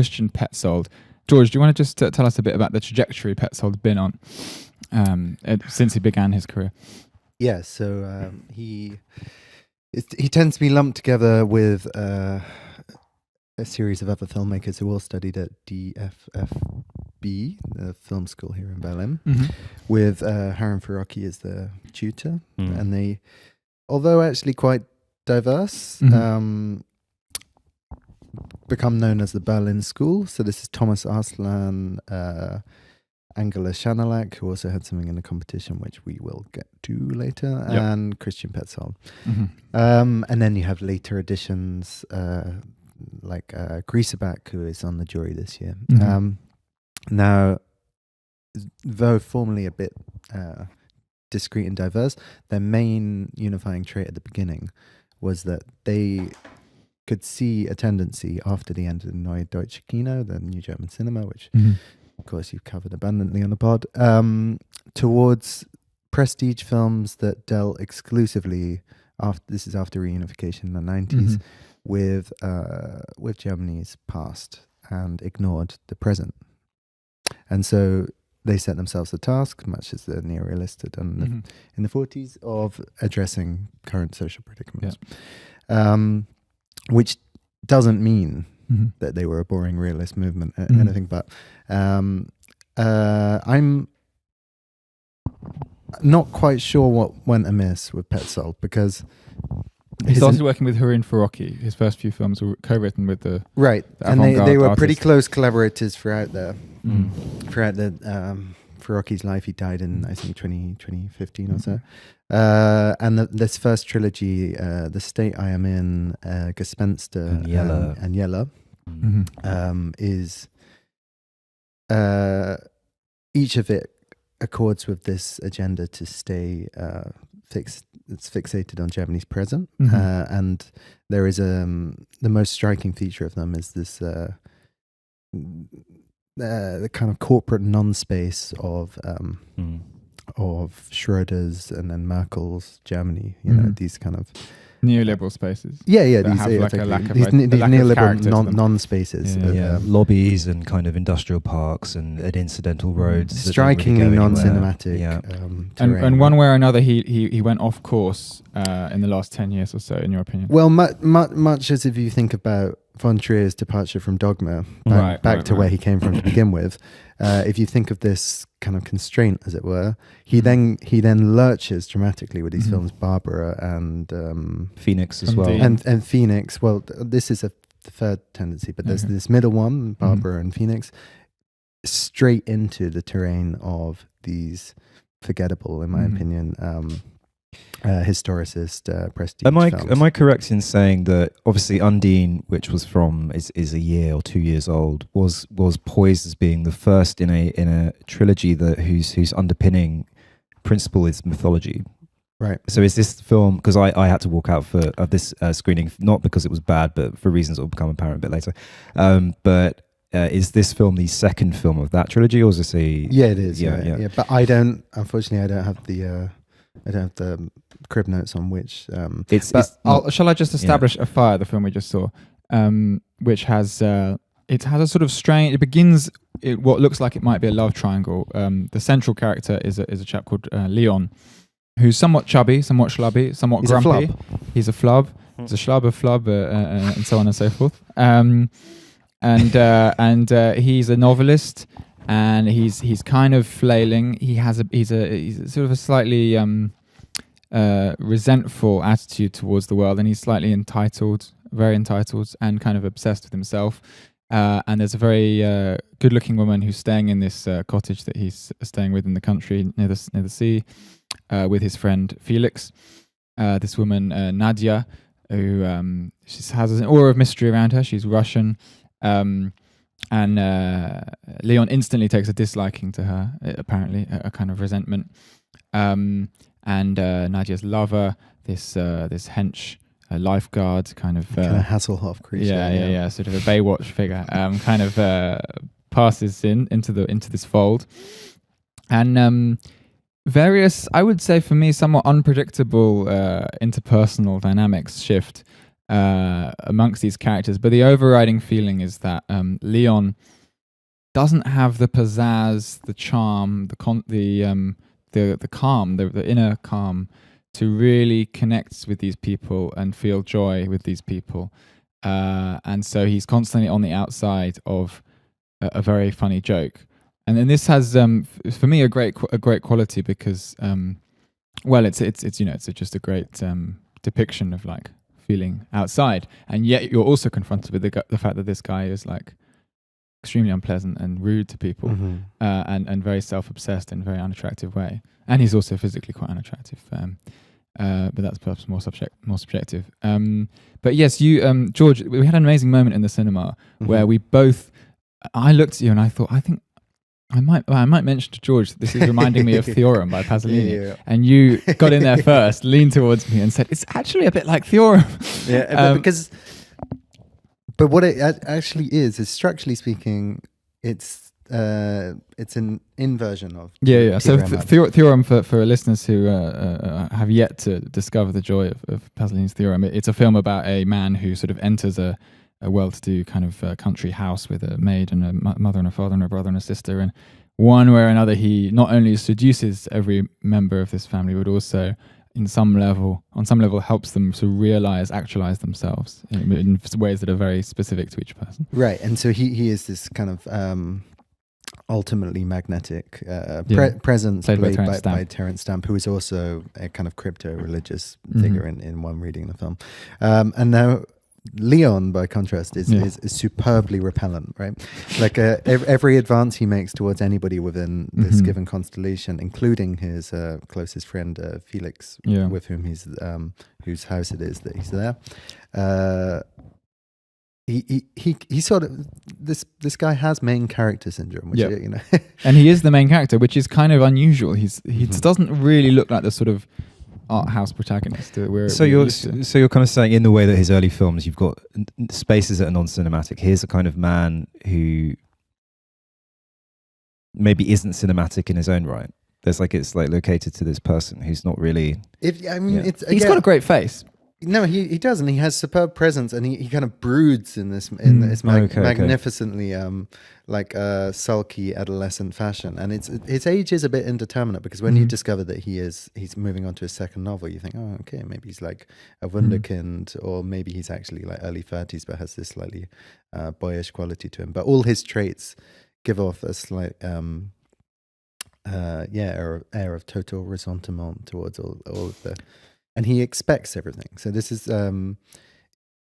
Christian Petzold. George, do you want to just tell us a bit about the trajectory Petzold's been on since he began his career? Yeah, so he tends to be lumped together with a series of other filmmakers who all studied at DFFB, the film school here in Berlin, with Harun Farocki as the tutor. And they, although actually quite diverse, become known as the Berlin School. So this is Thomas Arslan, Angela Schanelak, who also had something in the competition, which we will get to later, and Christian Petzold. And then you have later additions like Griesebach, who is on the jury this year. Now, though formerly a bit discreet and diverse, their main unifying trait at the beginning was that they could see a tendency after the end of the Neue Deutsche Kino, the New German Cinema, which of course you've covered abundantly on the pod, towards prestige films that dealt exclusively, this is after reunification in the 90s, with Germany's past and ignored the present. And so they set themselves the task, much as the neorealists had done in the 40s, of addressing current social predicaments. Which doesn't mean that they were a boring realist movement, anything but. I'm not quite sure what went amiss with Petzold, because he started working with Harun Farocki. His first few films were co-written with the and they were pretty close collaborators throughout the Farocki's life. He died in, I think, 2015 or so. And this first trilogy, The State I Am In, Gespenster and Yella, is each of it accords with this agenda to stay fixed. It's fixated on Germany's present, and there is the most striking feature of them is this the kind of corporate non-space of Schroeder's and then Merkel's Germany. You know, these kind of neoliberal spaces. These neoliberal neoliberal non-spaces. Lobbies and kind of industrial parks and incidental roads. Strikingly non-cinematic. And one way or another, he went off course in the last 10 years or so, in your opinion. Well, much as if you think about von Trier's departure from Dogma, back to where he came from to begin with, if you think of this kind of constraint, as it were, he then lurches dramatically with these films, Barbara and Phoenix as well, and Phoenix. Well, this is the third tendency, but there's this middle one, Barbara and Phoenix, straight into the terrain of these forgettable, in my opinion, historicist prestige films. Am I correct in saying that obviously Undine, which was is a year or 2 years old, was poised as being the first in a trilogy whose underpinning principle is mythology? Right. So is this film, because I had to walk out of this screening, not because it was bad, but for reasons that will become apparent a bit later. But is this film the second film of that trilogy, or is this a? Yeah, it is. Yeah. But unfortunately, I don't have the crib notes on which. Shall I just establish Afire, the film we just saw, which has it has a sort of strange. It begins what looks like it might be a love triangle. The central character is a chap called Leon, who's somewhat chubby, somewhat schlubby, somewhat grumpy. He's a flub. He's a flub, and so on and so forth. And he's a novelist, and he's kind of flailing. He's sort of a slightly resentful attitude towards the world, and he's slightly entitled, very entitled, and kind of obsessed with himself. And there's a very good-looking woman who's staying in this cottage that he's staying with in the country near the sea, with his friend Felix. This woman Nadia, who she has an aura of mystery around her. She's Russian. And Leon instantly takes a disliking to her, apparently, a kind of resentment. And Nadia's lover, this hench lifeguard, kind of Hasselhoff creature. Yeah, sort of a Baywatch figure, kind of passes into this fold. And various, I would say for me, somewhat unpredictable interpersonal dynamics shift. amongst these characters. But the overriding feeling is that Leon doesn't have the pizzazz, the charm, the calm, the inner calm to really connect with these people and feel joy with these people. And so he's constantly on the outside of a very funny joke. And then this has, for me, a great quality because, it's just a great depiction of like feeling outside, and yet you're also confronted with the fact that this guy is like extremely unpleasant and rude to people, and very self-obsessed in a very unattractive way. And he's also physically quite unattractive. But that's perhaps more subjective. But yes, you, George, we had an amazing moment in the cinema where we both. I looked at you and I thought, I think I might mention to George that this is reminding me of Theorem by Pasolini. Yeah. And you got in there first, leaned towards me and said, it's actually a bit like Theorem. Yeah, but what it actually is structurally speaking, it's an inversion of So Theorem. Theorem, for listeners who have yet to discover the joy of Pasolini's Theorem, it's a film about a man who sort of enters a well-to-do kind of country house with a maid and a mother and a father and a brother and a sister, and one way or another he not only seduces every member of this family, but also on some level helps them to actualize themselves in ways that are very specific to each person. Right, and so he is this kind of ultimately magnetic presence played by Terence Stamp, who is also a kind of crypto-religious figure in one reading the film. And now Leon, by contrast, is superbly repellent, right? Like every advance he makes towards anybody within this given constellation, including his closest friend Felix, with whom he's whose house it is that he's there. He sort of this guy has main character syndrome, which and he is the main character, which is kind of unusual. He doesn't really look like the sort of art house protagonist. So you're kind of saying, in the way that his early films, you've got spaces that are non-cinematic. Here's a kind of man who maybe isn't cinematic in his own right. It's like located to this person who's not really. He's got a great face. No, he doesn't. He has superb presence, and he kind of broods in this magnificently sulky adolescent fashion. And his age is a bit indeterminate, because when you discover that he's moving on to his second novel, you think, oh, okay, maybe he's like a wunderkind, or maybe he's actually like early 30s but has this slightly boyish quality to him. But all his traits give off a slight air of total ressentiment towards all of the. And he expects everything. So this is,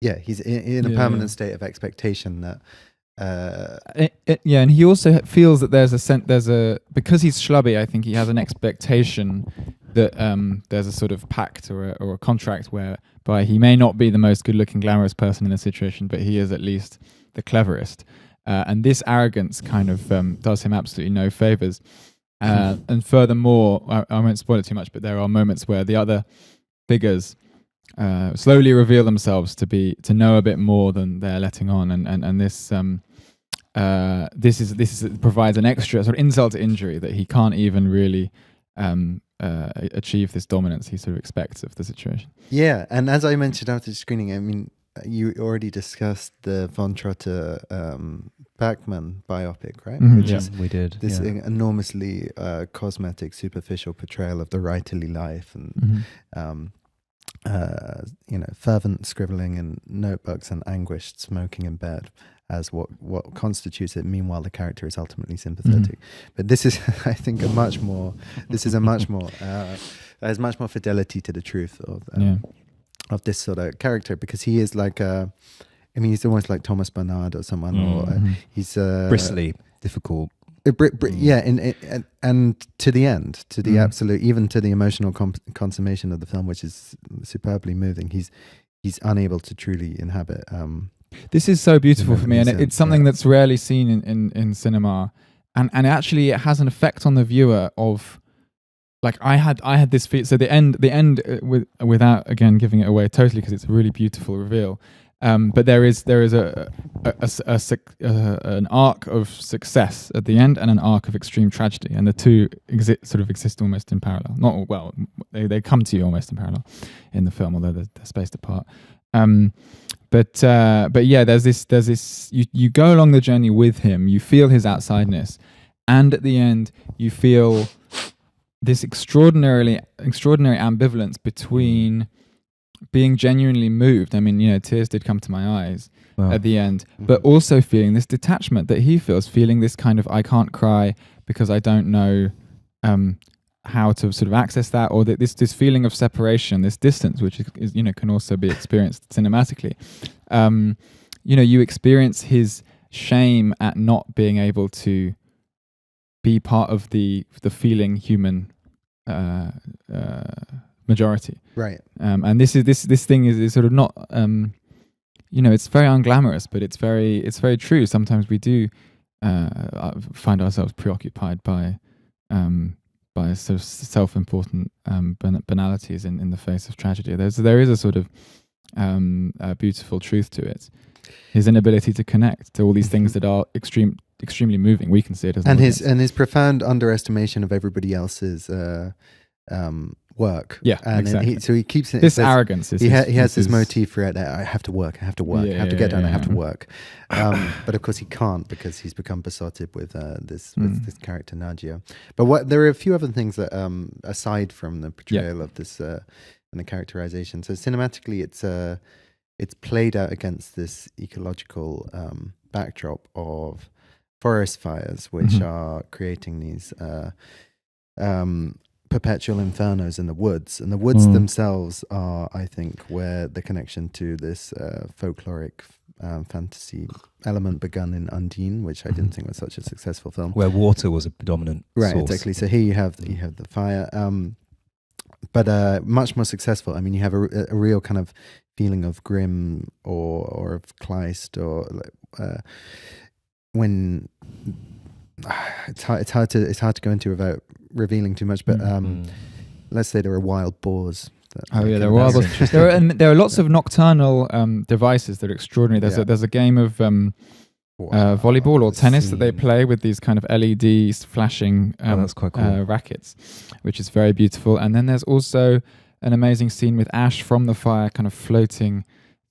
he's in a permanent state of expectation that. And he also feels that because he's schlubby, I think he has an expectation that there's a sort of pact or a contract whereby he may not be the most good-looking, glamorous person in the situation, but he is at least the cleverest. And this arrogance kind of does him absolutely no favors. And furthermore, I won't spoil it too much, but there are moments where the other figures slowly reveal themselves to know a bit more than they're letting on, and this provides an extra sort of insult to injury that he can't even really achieve this dominance he sort of expects of the situation. Yeah, and as I mentioned after the screening, I mean, you already discussed the von Trotter Bachmann biopic, right? We did. This enormously cosmetic, superficial portrayal of the writerly life, and fervent scribbling in notebooks and anguished smoking in bed as what constitutes it. Meanwhile, the character is ultimately sympathetic. But this is, I think, has much more fidelity to the truth of this sort of character, because he is like he's almost like Thomas Bernard or someone, or he's bristly, difficult. And to the end, to the absolute, even to the emotional consummation of the film, which is superbly moving, he's unable to truly inhabit. This is so beautiful for me, and it's something that's rarely seen in cinema, and actually it has an effect on the viewer of. Like I had this feel. So the end, without again giving it away totally, because it's a really beautiful reveal. But there is an arc of success at the end and an arc of extreme tragedy, and the two exist almost in parallel. They come to you almost in parallel in the film, although they're spaced apart. But yeah, there's this. You go along the journey with him. You feel his outsideness, and at the end, you feel this extraordinary ambivalence between being genuinely moved. I mean, tears did come to my eyes at the end, but also feeling this detachment that he feels, feeling this kind of, I can't cry because I don't know how to sort of access that, or that this feeling of separation, this distance, which is can also be experienced cinematically. You experience his shame at not being able to be part of the feeling human majority, right? And this thing is sort of not, it's very unglamorous, but it's very true. Sometimes we do find ourselves preoccupied by sort of self-important banalities in the face of tragedy. There is a sort of a beautiful truth to it. His inability to connect to all these things that are extremely moving. We can see it as and his profound underestimation of everybody else's work. Yeah, and exactly. he keeps it. This arrogance. He has this motif for it. I have to work. I have to work. I have to get done. I have to work. But of course he can't, because he's become besotted with this character Nadia. But there are a few other things that aside from the portrayal of this and the characterization. So cinematically, it's played out against this ecological backdrop of forest fires, which are creating these perpetual infernos in the woods. And the woods themselves are, I think, where the connection to this folkloric fantasy element begun in Undine, which I didn't think was such a successful film. Where water was a predominant right, source. exactly. So here you have the fire, but much more successful. I mean, you have a real kind of feeling of Grimm or of Kleist, or when it's hard to go into without revealing too much. But let's say there are wild boars. There are wild boars. There are lots of nocturnal devices that are extraordinary. There's a game of volleyball or tennis that they play with these kind of LED flashing that's quite cool. rackets, which is very beautiful. And then there's also an amazing scene with ash from the fire kind of floating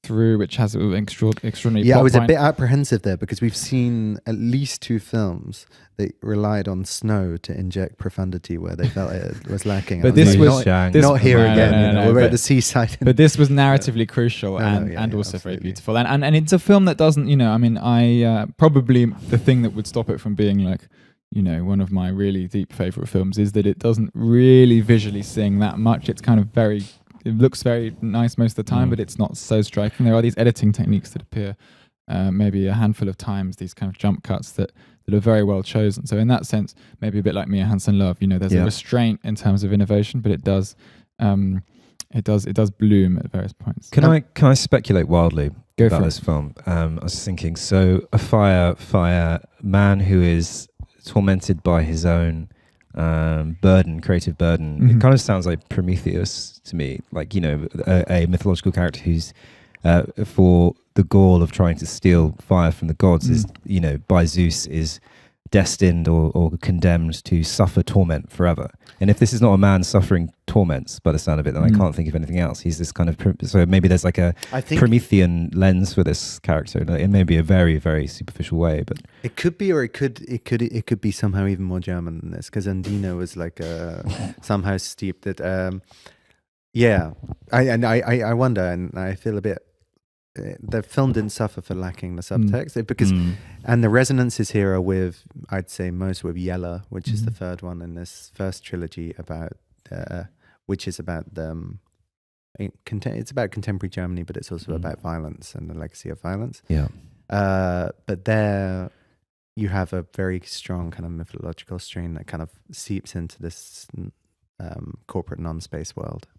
through, which has an extraordinary. Yeah, I was a bit apprehensive there, because we've seen at least 2 films that relied on snow to inject profundity where they felt it was lacking. But this was not here again. We're at the seaside. But this was narratively crucial and also very beautiful. And it's a film that doesn't, I probably the thing that would stop it from being like, one of my really deep favorite films is that it doesn't really visually sing that much. It's kind of it looks very nice most of the time, but it's not so striking. There are these editing techniques that appear maybe a handful of times, these kind of jump cuts that are very well chosen. So in that sense, maybe a bit like Mia Hansen-Løve, there's a restraint in terms of innovation, but it does bloom at various points. Can I speculate wildly about this it. film? I was thinking, so a fire man who is tormented by his own creative burden. It kind of sounds like Prometheus to me, like a mythological character who's for the goal of trying to steal fire from the gods is by Zeus is destined or condemned to suffer torment forever. And if this is not a man suffering torments by the sound of it, then I can't think of anything else. He's this kind of so maybe there's like a Promethean lens for this character. It may be a very, very superficial way, but it could be, or it could be somehow even more German than this, because Undine was like somehow steeped that. I wonder, and I feel a bit. The film didn't suffer for lacking the subtext because, and the resonances here are with, I'd say, most with Yella, which is the third one in this first trilogy about, which is about it's about contemporary Germany, but it's also about violence and the legacy of violence. Yeah. But there, you have a very strong kind of mythological strain that kind of seeps into this corporate non-space world.